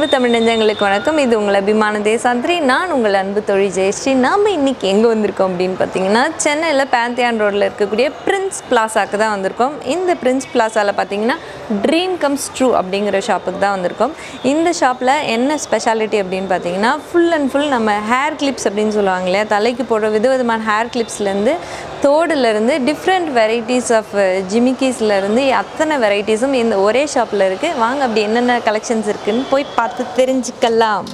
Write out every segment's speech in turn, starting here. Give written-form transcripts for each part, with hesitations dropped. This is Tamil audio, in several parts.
அன்பு தமிழ் நெஞ்சங்களுக்கு வணக்கம். இது உங்கள் அபிமான தேசாந்திரி. நான் உங்கள் அன்பு தோழி ஜெயஸ்ரீ. நாம் இன்றைக்கி எங்கே வந்திருக்கோம் அப்படின்னு பார்த்தீங்கன்னா, சென்னையில் பேந்தியான் ரோட்டில் இருக்கக்கூடிய பிரின்ஸ் பிளாசாவுக்கு தான் வந்திருக்கோம். இந்த பிரின்ஸ் பிளாசாவில் பார்த்தீங்கன்னா ட்ரீம் கம்ஸ் ட்ரூ அப்படிங்கிற ஷாப்புக்கு தான் வந்திருக்கோம். இந்த ஷாப்பில் என்ன ஸ்பெஷாலிட்டி அப்படின்னு பார்த்தீங்கன்னா, ஃபுல் அண்ட் ஃபுல் நம்ம ஹேர் கிளிப்ஸ் அப்படின்னு சொல்லுவாங்க இல்லையா, தலைக்கு போடுற விதவிதமான ஹேர் கிளிப்ஸ்லேருந்து தோடுலேருந்து டிஃப்ரெண்ட் வெரைட்டிஸ் ஆஃப் ஜிமிக்கீஸ்லேருந்து அத்தனை வெரைட்டிஸும் இந்த ஒரே ஷாப்பில் இருக்குது. வாங்க அப்படி என்னென்ன கலெக்ஷன்ஸ் இருக்குதுன்னு போய் பார்த்து தெரிஞ்சுக்கலாம்.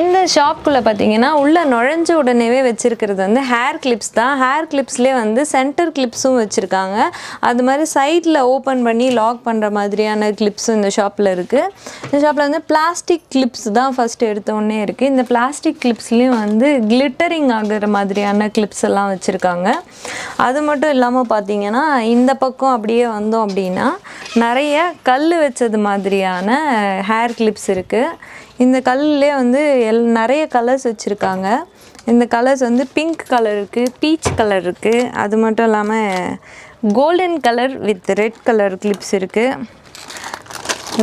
இந்த ஷாப்புக்குள்ளே பார்த்தீங்கன்னா உள்ளே நுழைஞ்ச உடனேவே வச்சுருக்கிறது வந்து ஹேர் கிளிப்ஸ் தான். ஹேர் கிளிப்ஸ்லேயே வந்து சென்டர் கிளிப்ஸும் வச்சுருக்காங்க. அது மாதிரி சைடில் ஓப்பன் பண்ணி லாக் பண்ணுற மாதிரியான கிளிப்ஸும் இந்த ஷாப்பில் இருக்குது. இந்த ஷாப்பில் வந்து பிளாஸ்டிக் கிளிப்ஸ் தான் ஃபஸ்ட்டு எடுத்தோடனே இருக்குது. இந்த பிளாஸ்டிக் கிளிப்ஸ்லேயும் வந்து கிளிட்டரிங் ஆகிற மாதிரியான கிளிப்ஸ் எல்லாம் வச்சுருக்காங்க. அது மட்டும் இல்லாமல் பார்த்தீங்கன்னா, இந்த பக்கம் அப்படியே வந்தோம் அப்படின்னா நிறைய கல் வச்சது மாதிரியான ஹேர் கிளிப்ஸ் இருக்குது. இந்த கல்லே வந்து நிறைய கலர்ஸ் வச்சுருக்காங்க. இந்த கலர்ஸ் வந்து பிங்க் கலர் இருக்குது, பீச் கலர் இருக்குது, அது மட்டும் இல்லாமல் golden colour with red colour clips இருக்குது.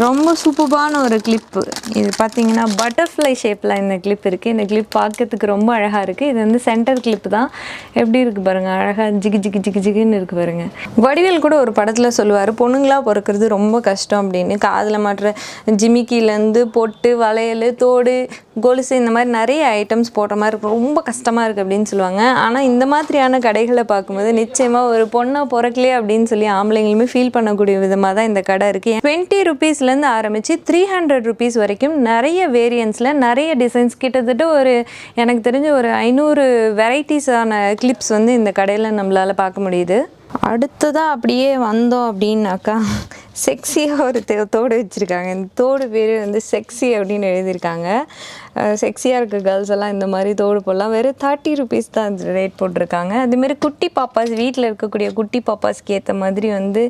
ரொம்ப சூப்பரான ஒரு கிளிப்பு. இது பார்த்திங்கன்னா பட்டர்ஃப்ளை ஷேப்பில் இந்த கிளிப் இருக்குது. இந்த கிளிப் பார்க்கறதுக்கு ரொம்ப அழகாக இருக்குது. இது வந்து சென்டர் கிளிப்பு தான். எப்படி இருக்குது பாருங்கள், அழகாக ஜிகு ஜிகு ஜிகு ஜிகுன்னு இருக்குது பாருங்கள். வடிவேல் கூட ஒரு படத்தில் சொல்லுவார், பொண்ணுங்களாக பிறக்கிறது ரொம்ப கஷ்டம் அப்படின்னு. காதில் மாட்டுற ஜிமிக்கிலேருந்து பொட்டு, வளையல், தோடு, கொலுசு, இந்த மாதிரி நிறைய ஐட்டம்ஸ் போடுற மாதிரி இருக்கும், ரொம்ப கஷ்டமாக இருக்குது அப்படின்னு சொல்லுவாங்க. ஆனால் இந்த மாதிரியான கடைகளை பார்க்கும்போது நிச்சயமாக ஒரு பொண்ணாக பிறக்கலையே அப்படின்னு சொல்லி ஆம்பளைங்களுமே ஃபீல் பண்ணக்கூடிய விதமாக தான் இந்த கடை இருக்குது. 20 ரூபீஸ்லேருந்து ஆரம்பித்து 300 ரூபீஸ் வரைக்கும் நிறைய வேரியன்ஸில் நிறைய டிசைன்ஸ், கிட்டத்தட்ட ஒரு எனக்கு தெரிஞ்ச ஒரு 500 வெரைட்டிஸான கிளிப்ஸ் வந்து இந்த கடையில் நம்மளால் பார்க்க முடியுது. அடுத்ததாக அப்படியே வந்தோம் அப்படின்னாக்கா செக்ஸியாக ஒரு தோடு வச்சுருக்காங்க. இந்த தோடு பேர் வந்து செக்ஸி அப்படின்னு எழுதியிருக்காங்க. செக்ஸியாக இருக்க கேர்ள்ஸ் எல்லாம் இந்த மாதிரி தோடு போடலாம். வெறும் 30 ரூபீஸ் தான் ரேட் போட்டிருக்காங்க. அதுமாரி குட்டி பாப்பாஸ், வீட்டில் இருக்கக்கூடிய குட்டி பாப்பாஸ்க்கு ஏற்ற மாதிரி வந்து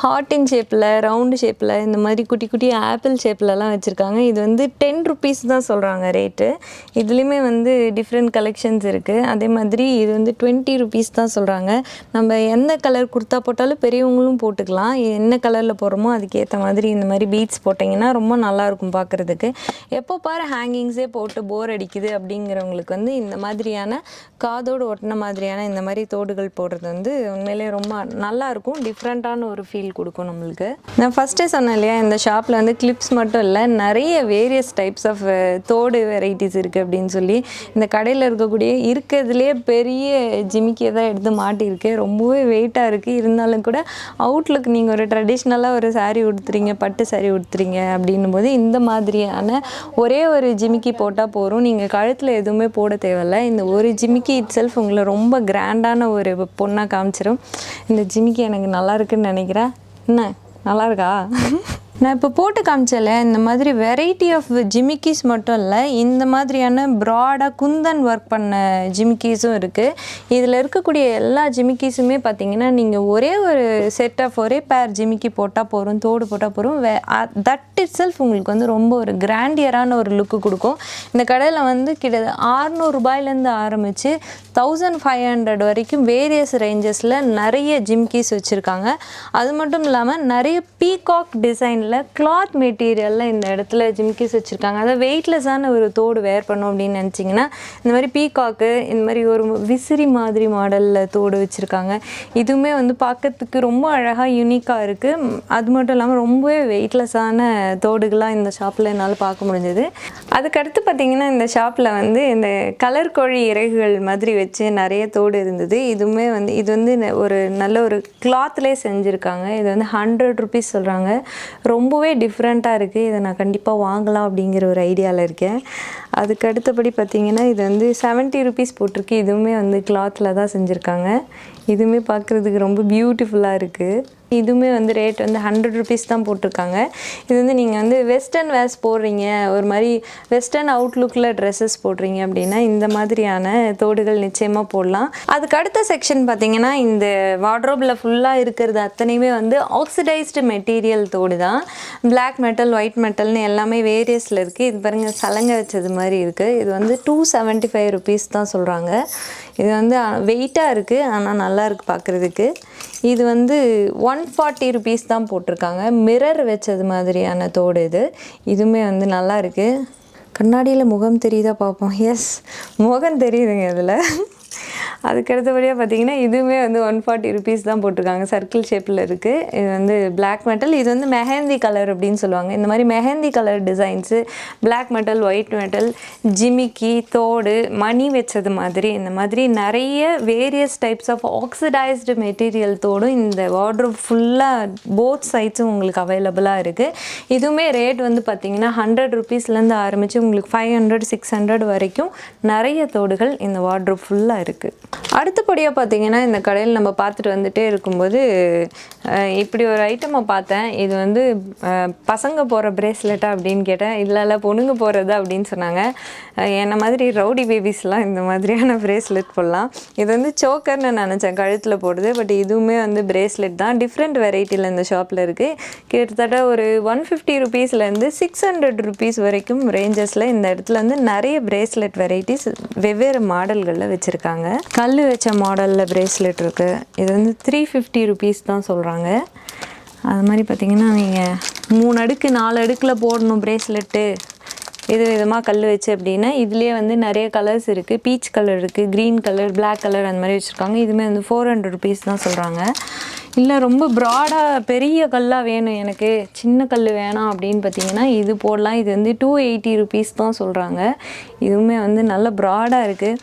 ஹார்டின் ஷேப்பில், ரவுண்டு ஷேப்பில், இந்த மாதிரி குட்டி குட்டி ஆப்பிள் ஷேப்லலாம் வச்சுருக்காங்க. இது வந்து 10 ரூபீஸ் தான் சொல்கிறாங்க ரேட்டு. இதுலேயுமே வந்து டிஃப்ரெண்ட் கலெக்ஷன்ஸ் இருக்குது. அதே மாதிரி இது வந்து 20 ரூபீஸ் தான் சொல்கிறாங்க. நம்ம எந்த கலர் குர்த்தா போட்டாலும் பெரியவங்களும் போட்டுக்கலாம். என்ன கலரில் போடுறோமோ அதுக்கேற்ற மாதிரி இந்த மாதிரி பீட்ஸ் போட்டிங்கன்னா ரொம்ப நல்லாயிருக்கும் பார்க்குறதுக்கு. எப்போ பாரு ஹேங்கிங்ஸே போட்டு போர் அடிக்குது அப்படிங்கிறவங்களுக்கு வந்து இந்த மாதிரியான காதோடு ஒட்டின மாதிரியான இந்த மாதிரி தோடுகள் போடுறது வந்து உண்மையிலே ரொம்ப நல்லாயிருக்கும். டிஃப்ரெண்ட்டான ஒரு ஃபீல் கொடுக்கும் நம்மளுக்கு. நான் ஃபஸ்ட்டே சொன்னேன் இல்லையா, இந்த ஷாப்பில் வந்து கிளிப்ஸ் மட்டும் இல்லை, நிறைய வேரியஸ் டைப்ஸ் ஆஃப் தோடு வெரைட்டிஸ் இருக்குது அப்படின்னு சொல்லி. இந்த கடையில் இருக்கிறதுலே பெரிய ஜிமிக்கியை தான் எடுத்து மாட்டியிருக்கு. ரொம்பவே வெயிட்டாக இருக்குது. இருந்தாலும் கூட அவுட்லுக் நீங்கள் ஒரு ட்ரெடிஷ்னலாக ஒரு சாரீ உடுத்துறீங்க, பட்டு சாரீ உடுத்துறீங்க அப்படின்னும் போது இந்த மாதிரியான ஒரே ஒரு ஜிமிக்கி போட்டால் போகிறோம். நீங்கள் கழுத்தில் எதுவுமே போட தேவையில்லை. இந்த ஒரு ஜிமிக்கி இட் செல்ஃப் உங்களை ரொம்ப கிராண்டான ஒரு பொண்ணாக காமிச்சிடும். இந்த ஜிமிக்கி எனக்கு நல்லா இருக்குன்னு நினைக்கிறேன். என்ன நல்லா இருக்கா? நான் இப்போ போட்டு காமிச்சல இந்த மாதிரி வெரைட்டி ஆஃப் ஜிமிக்கீஸ் மட்டும் இல்லை, இந்த மாதிரியான ப்ராடாக குந்தன் ஒர்க் பண்ண ஜிமிக்கீஸும் இருக்குது. இதில் இருக்கக்கூடிய எல்லா ஜிமிக்கீஸுமே பார்த்திங்கன்னா நீங்கள் ஒரே ஒரு செட் ஆஃப் ஒரே பேர் ஜிமிக்கி போட்டால் போகிறோம், தோடு போட்டால் போகிறோம். தட் இட் செல்ஃப் உங்களுக்கு வந்து ரொம்ப ஒரு கிராண்டியரான ஒரு லுக்கு கொடுக்கும். இந்த கடையில் வந்து கிட்டத்தட்ட 600 ரூபாயிலேருந்து ஆரம்பித்து 1500 வரைக்கும் வேரியஸ் ரேஞ்சஸில் நிறைய ஜிமிக்கீஸ் வச்சுருக்காங்க. அது மட்டும் இல்லாமல் நிறைய பீகாக் டிசைனில் கிளாத் மெட்டீரியலில் இந்த இடத்துல ஜிமிக்கிஸ் வச்சுருக்காங்க. அதை வெயிட்லெஸ்ஸான ஒரு தோடு வேர் பண்ணோம் அப்படின்னு நினச்சிங்கன்னா இந்த மாதிரி பீகாக்கு, இந்த மாதிரி ஒரு விசிறி மாதிரி மாடலில் தோடு வச்சுருக்காங்க. இதுவுமே வந்து பார்க்கறதுக்கு ரொம்ப அழகாக யூனிக்காக இருக்குது. அது மட்டும் இல்லாமல் ரொம்பவே வெயிட்லெஸ்ஸான தோடுகளாக இந்த ஷாப்பில் என்னால் பார்க்க முடிஞ்சது. அதுக்கடுத்து பார்த்திங்கன்னா இந்த ஷாப்பில் வந்து இந்த கலர் கோழி இறகுகள் மாதிரி வச்சு நிறைய தோடு இருந்தது. இதுவுமே வந்து இது வந்து ஒரு நல்ல ஒரு கிளாத்லேயே செஞ்சுருக்காங்க. இது வந்து 100 ரூபீஸ் சொல்கிறாங்க. ரொம்பவே டிஃப்ரெண்ட்டாக இருக்குது. இதை நான் கண்டிப்பாக வாங்கலாம் அப்படிங்கிற ஒரு ஐடியாவில் இருக்கேன். அதுக்கு அடுத்தபடி பார்த்தீங்கன்னா இது வந்து 70 ருபீஸ் போட்டிருக்கு. இதுவுமே வந்து கிளாத்தில் தான் செஞ்சுருக்காங்க. இதுவுமே பார்க்குறதுக்கு ரொம்ப பியூட்டிஃபுல்லாக இருக்குது. இதுவுமே வந்து ரேட் வந்து 100 ருபீஸ் தான் போட்டிருக்காங்க. இது வந்து நீங்கள் வந்து வெஸ்டர்ன் வேர்ஸ் போடுறீங்க, ஒரு மாதிரி வெஸ்டர்ன் அவுட்லுக்கில் ட்ரெஸ்ஸஸ் போடுறீங்க அப்படின்னா இந்த மாதிரியான தோடுகள் நிச்சயமாக போடலாம். அதுக்கு அடுத்த செக்ஷன் பார்த்தீங்கன்னா இந்த வார்ட்ரோபில் ஃபுல்லாக இருக்கிறது அத்தனையுமே வந்து ஆக்சிடைஸ்டு மெட்டீரியல் தோடு தான். பிளாக் மெட்டல், ஒயிட் மெட்டல்னு எல்லாமே வேரியஸில் இருக்குது. இது பாருங்கள், சலங்கை வச்சது மாதிரி இருக்குது. இது வந்து 275 ருபீஸ் தான் சொல்கிறாங்க. இது வந்து வெயிட்டாக இருக்குது, ஆனால் நல்லா இருக்குது பார்க்குறதுக்கு. இது வந்து 140 ருபீஸ் தான் போட்டிருக்காங்க. மிரர் வச்சது மாதிரியான தோடு இது. இதுவுமே வந்து நல்லா இருக்குது. கண்ணாடியில் முகம் தெரியுதா பார்ப்போம். எஸ், முகம் தெரியுதுங்க இதில். அதுக்கு அடுத்தபடியாக பார்த்தீங்கன்னா இதுவுமே வந்து 140 ருபீஸ் தான் போட்டிருக்காங்க. சர்க்கிள் ஷேப்பில் இருக்குது. இது வந்து பிளாக் மெட்டல். இது வந்து மெஹந்தி கலர் அப்படின்னு சொல்லுவாங்க. இந்த மாதிரி mehndi colour designs, black metal, white metal, ஜிமிக்கி, தோடு, மணி வச்சது மாதிரி இந்த மாதிரி நிறைய various types of oxidised material தோடும் இந்த வார்ட்ரோப் ஃபுல்லாக போத் சைட்ஸும் உங்களுக்கு அவைலபிளாக இருக்குது. இதுவுமே ரேட் வந்து பார்த்திங்கன்னா 100 ருபீஸ்லேருந்து ஆரம்பித்து உங்களுக்கு 500, 600 வரைக்கும் நிறைய தோடுகள் இந்த வார்ட்ரோப் ஃபுல்லாக இருக்குது. அடுத்தபடியாக பார்த்தீங்கன்னா இந்த கடையில் நம்ம பார்த்துட்டு வந்துகிட்டே இருக்கும்போது இப்படி ஒரு ஐட்டமை பார்த்தேன். இது வந்து பசங்க போகிற பிரேஸ்லெட்டா அப்படின்னு கேட்டேன். இல்லை பொண்ணுங்க போகிறது அப்படின்னு சொன்னாங்க. என்ன மாதிரி ரவுடி பேபிஸ்லாம் இந்த மாதிரியான பிரேஸ்லெட் போடலாம். இது வந்து சோக்கர்னு நினச்சேன் கழுத்தில் போடுறது. பட் இதுவுமே வந்து பிரேஸ்லெட் தான். டிஃப்ரெண்ட் வெரைட்டியில் இந்த ஷாப்பில் இருக்குது. கிட்டத்தட்ட ஒரு 150 ருபீஸ்லேருந்து 600 ருபீஸ் வரைக்கும் ரேஞ்சஸில் இந்த இடத்துல வந்து நிறைய பிரேஸ்லெட் வெரைட்டிஸ் வெவ்வேறு மாடல்களில் வச்சுருக்காங்க. கல் வச்ச மாடலில் பிரேஸ்லெட் இருக்குது. இது வந்து 350 ருபீஸ் தான் சொல்கிறாங்க. அது மாதிரி பார்த்திங்கன்னா நீங்கள் 3 அடுக்கு 4 அடுக்கில் போடணும் பிரேஸ்லெட்டு இது விதமாக கல் வச்சு அப்படின்னா இதுலேயே வந்து நிறைய கலர்ஸ் இருக்குது. பீச் கலர் இருக்குது, க்ரீன் கலர், பிளாக் கலர் அந்த மாதிரி வச்சுருக்காங்க. இதுவுமே வந்து 400 ருபீஸ் தான் சொல்கிறாங்க. இல்லை ரொம்ப ப்ராடாக பெரிய கல்லாக வேணும், எனக்கு சின்ன கல் வேணாம் அப்படின்னு பார்த்தீங்கன்னா இது போடலாம். இது வந்து 280 ருபீஸ் தான் சொல்கிறாங்க. இதுவுமே வந்து நல்ல ப்ராடாக இருக்குது.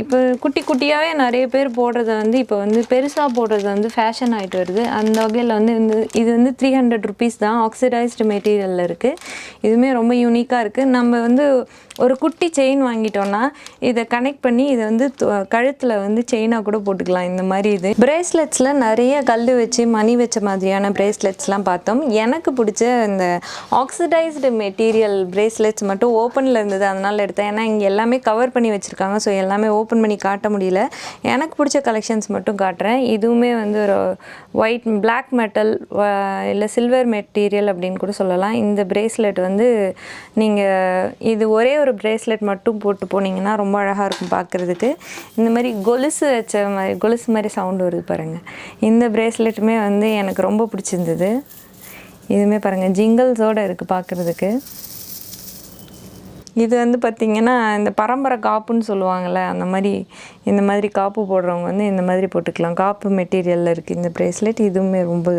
இப்போ குட்டி குட்டியாகவே நிறைய பேர் போடுறத வந்து இப்போ வந்து பெருசாக போடுறது வந்து ஃபேஷன் ஆகிட்டு வருது. அந்த வகையில் வந்து இது வந்து 300 ருபீஸ் தான். ஆக்சிடைஸ்டு மெட்டீரியலில் இருக்குது. இதுவுமே ரொம்ப யூனிக்காக இருக்குது. நம்ம வந்து ஒரு குட்டி செயின் வாங்கிட்டோன்னா இதை கனெக்ட் பண்ணி இதை வந்து கழுத்தில் வந்து செயினாக கூட போட்டுக்கலாம். இந்த மாதிரி இது பிரேஸ்லெட்ஸில் நிறைய கல் வச்சு மணி வச்ச மாதிரியான பிரேஸ்லெட்ஸ்லாம் பார்த்தோம். எனக்கு பிடிச்ச இந்த ஆக்சிடைஸ்டு மெட்டீரியல் பிரேஸ்லெட்ஸ் மட்டும் ஓப்பனில் இருந்தது, அதனால் எடுத்தேன். ஏன்னா இங்கே எல்லாமே கவர் பண்ணி வச்சுருக்காங்க. ஸோ எல்லாமே ஓப்பன் பண்ணி காட்ட முடியல. எனக்கு பிடிச்ச கலெக்ஷன்ஸ் மட்டும் காட்டுறேன். இதுவுமே வந்து ஒரு ஒயிட், பிளாக் மெட்டல் இல்லை சில்வர் மெட்டீரியல் அப்படின்னு கூட சொல்லலாம். இந்த பிரேஸ்லெட் வந்து நீங்கள் இது ஒரே ஒரு பிரேஸ்லெட் மட்டும் போட்டு போனீங்கன்னா ரொம்ப அழகாக இருக்கும் பார்க்குறதுக்கு. இந்த மாதிரி கொலுசு வச்ச மாதிரி, கொலுசு மாதிரி சவுண்டு வருது பாருங்கள். இந்த பிரேஸ்லெட்டுமே வந்து எனக்கு ரொம்ப பிடிச்சிருந்தது. இதுவுமே பாருங்கள் ஜிங்கிள்ஸோடு இருக்குது பார்க்குறதுக்கு. இது வந்து பார்த்திங்கன்னா இந்த பரம்பரை காப்புன்னு சொல்லுவாங்கள்ல, அந்த மாதிரி இந்த மாதிரி காப்பு போடுறவங்க வந்து இந்த மாதிரி போட்டுக்கலாம். காப்பு மெட்டீரியலில் இருக்குது இந்த பிரேஸ்லெட். இதுவுமே ரொம்ப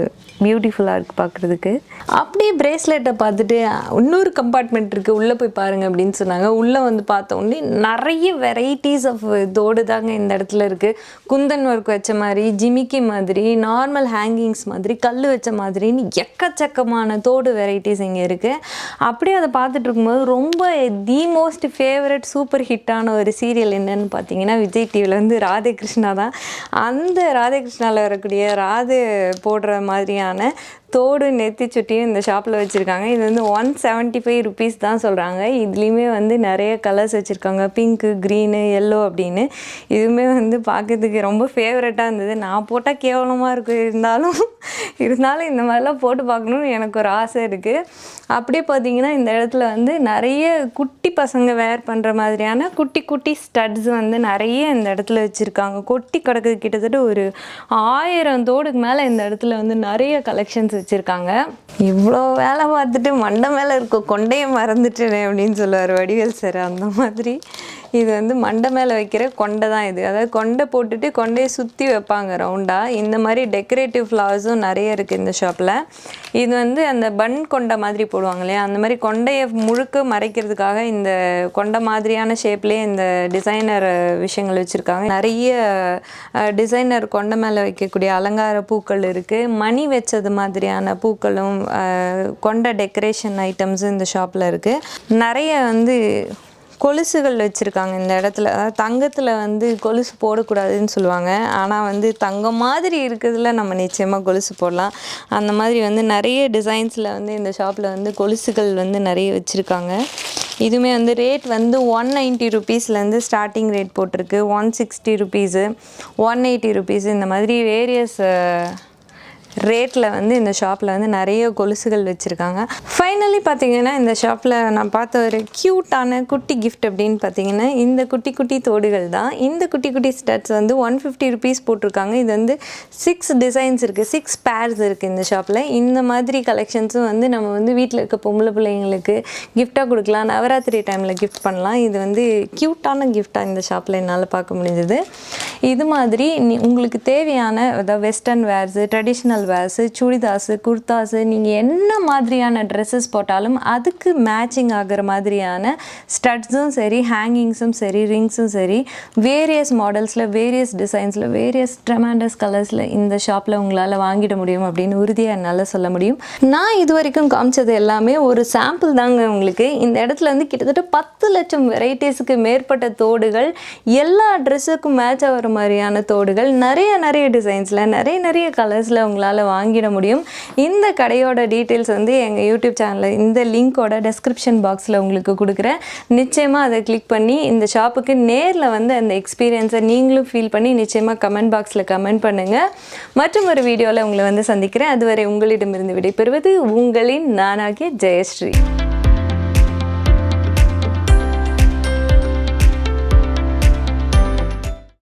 பியூட்டிஃபுல்லாக இருக்குது பார்க்குறதுக்கு. அப்படியே பிரேஸ்லெட்டை பார்த்துட்டு இன்னொரு கம்பார்ட்மெண்ட் இருக்குது, உள்ளே போய் பாருங்கள் அப்படின்னு சொன்னாங்க. உள்ளே வந்து பார்த்த உடனே நிறைய வெரைட்டிஸ் ஆஃப் தோடு தாங்க இந்த இடத்துல இருக்குது. குந்தன் ஒர்க் வச்ச மாதிரி, ஜிமிக்கி மாதிரி, நார்மல் ஹேங்கிங்ஸ் மாதிரி, கல் வச்ச மாதிரின்னு எக்கச்சக்கமான தோடு வெரைட்டிஸ் இங்கே இருக்குது. அப்படியே அதை பார்த்துட்டு இருக்கும்போது ரொம்ப தி மோஸ்ட் ஃபேவரட் சூப்பர் ஹிட்டான ஒரு சீரியல் என்னன்னு பார்த்தீங்கன்னா விஜய் டிவியில் வந்து ராதே கிருஷ்ணா தான். அந்த ராதே கிருஷ்ணாவில் வரக்கூடிய ராதே போடுற மாதிரியான தோடு நெத்தி சுட்டியும் இந்த ஷாப்பில் வச்சுருக்காங்க. இது வந்து 175 ருபீஸ் தான் சொல்கிறாங்க. இதுலேயுமே வந்து நிறைய கலர்ஸ் வச்சுருக்காங்க, பிங்க்கு, க்ரீனு, எல்லோ அப்படின்னு. இதுவுமே வந்து பார்க்கறதுக்கு ரொம்ப ஃபேவரட்டாக இருந்தது. நான் போட்டால் கேவலமாக இருக்கும், இருந்தாலும் இந்த மாதிரிலாம் போட்டு பார்க்கணுன்னு எனக்கு ஒரு ஆசை இருக்குது. அப்படியே பார்த்தீங்கன்னா இந்த இடத்துல வந்து நிறைய குட்டி பசங்க வேர் பண்ணுற மாதிரியான குட்டி குட்டி ஸ்டட்ஸ் வந்து நிறைய இந்த இடத்துல வச்சுருக்காங்க. கொட்டி கிடக்குது. கிட்டத்தட்ட ஒரு 1000 தோடுக்கு மேலே இந்த இடத்துல வந்து நிறைய கலெக்ஷன்ஸ் வச்சுருக்காங்க. இவ்வளோ வேலை பார்த்துட்டு மண்டை மேலே இருக்க கொண்டையை மறந்துட்டேனே அப்படின்னு சொல்லுவார் வடிவேல் சார். அந்த மாதிரி இது வந்து மண்டை மேலே வைக்கிற கொண்டை தான் இது. அதாவது கொண்டை போட்டுட்டு கொண்டையை சுற்றி வைப்பாங்க ரவுண்டாக. இந்த மாதிரி டெக்கரேட்டிவ் ஃப்ளவர்ஸும் நிறைய இருக்குது இந்த ஷாப்பில். இது வந்து அந்த பன் கொண்டை மாதிரி போடுவாங்க இல்லையா, அந்த மாதிரி கொண்டையை முழுக்க மறைக்கிறதுக்காக இந்த கொண்டை மாதிரியான ஷேப்லேயே இந்த டிசைனர் விஷயங்கள் வச்சுருக்காங்க. நிறைய டிசைனர் கொண்டை மேலே வைக்கக்கூடிய அலங்கார பூக்கள் இருக்குது. மணி வச்சது மாதிரியான பூக்களும் கொண்ட டெக்கரேஷன் ஐட்டம்ஸும் இந்த ஷாப்பில் இருக்குது. நிறைய வந்து கொலுசுகள் வச்சுருக்காங்க இந்த இடத்துல. அதாவது தங்கத்தில் வந்து கொலுசு போடக்கூடாதுன்னு சொல்லுவாங்க. ஆனால் வந்து தங்கம் மாதிரி இருக்கிறதுல நம்ம நிச்சயமாக கொலுசு போடலாம். அந்த மாதிரி வந்து நிறைய டிசைன்ஸில் வந்து இந்த ஷாப்பில் வந்து கொலுசுகள் வந்து நிறைய வச்சுருக்காங்க. இதுவுமே வந்து ரேட் வந்து 190 ருபீஸ்லேருந்து ஸ்டார்டிங் ரேட் போட்டிருக்கு. 160 ருபீஸு, 180 ருபீஸு இந்த மாதிரி வேரியஸ் ரேட்டில் வந்து இந்த ஷாப்பில் வந்து நிறைய கொலுசுகள் வச்சுருக்காங்க. ஃபைனலி பார்த்தீங்கன்னா இந்த ஷாப்பில் நான் பார்த்த ஒரு க்யூட்டான குட்டி கிஃப்ட் அப்படின்னு பார்த்தீங்கன்னா இந்த குட்டி குட்டி தோடுகள் தான். இந்த குட்டி குட்டி ஸ்டட்ஸ் வந்து 150 ருபீஸ் போட்டிருக்காங்க. இது வந்து 6 டிசைன்ஸ் இருக்குது, 6 பேர்ஸ் இருக்குது இந்த ஷாப்பில். இந்த மாதிரி கலெக்ஷன்ஸும் வந்து நம்ம வந்து வீட்டில் இருக்க பொம்பளை பிள்ளைங்களுக்கு கிஃப்டாக கொடுக்கலாம், நவராத்திரி டைமில் கிஃப்ட் பண்ணலாம். இது வந்து க்யூட்டான கிஃப்டாக இந்த ஷாப்பில் என்னால் பார்க்க முடிஞ்சது. இது மாதிரி உங்களுக்கு தேவையான அதாவது western wears, traditional wears, churidars, குர்தாஸு, நீங்கள் என்ன மாதிரியான ட்ரெஸ்ஸஸ் போட்டாலும் அதுக்கு மேட்சிங் ஆகிற மாதிரியான ஸ்டட்ஸும் சரி, ஹேங்கிங்ஸும் சரி, ரிங்ஸும் சரி, வேரியஸ் மாடல்ஸில், வேரியஸ் டிசைன்ஸில், வேரியஸ் ட்ரெமாண்டஸ் கலர்ஸில் இந்த ஷாப்பில் உங்களால் வாங்கிட முடியும் அப்படின்னு உறுதியாக என்னால் சொல்ல முடியும். நான் இது வரைக்கும் காமிச்சது எல்லாமே ஒரு சாம்பிள் தாங்க உங்களுக்கு. இந்த இடத்துல வந்து கிட்டத்தட்ட 10 லட்சம் வெரைட்டிஸுக்கு மேற்பட்ட தோடுகள், எல்லா ட்ரெஸ்ஸுக்கும் மேட்ச் ஆகிற மாதிரியான தோடுகள், நிறைய டிசைன்ஸில், நிறைய கலர்ஸில் உங்களால் வாங்கிட முடியும். இந்த கடையோட டீட்டெயில்ஸ் வந்து எங்கள் யூடியூப் சேனலில் இந்த லிங்கோட டெஸ்கிரிப்ஷன் பாக்ஸில் உங்களுக்கு கொடுக்குறேன். நிச்சயமாக அதை கிளிக் பண்ணி இந்த ஷாப்புக்கு நேரில் வந்து அந்த எக்ஸ்பீரியன்ஸை நீங்களும் ஃபீல் பண்ணி நிச்சயமாக கமெண்ட் பாக்ஸில் கமெண்ட் பண்ணுங்கள். மற்றும் ஒரு வீடியோவில் உங்களை வந்து சந்திக்கிறேன். அதுவரை உங்களிடமிருந்து விடைபெறுவது உங்களின் நானாகிய ஜெயஸ்ரீ.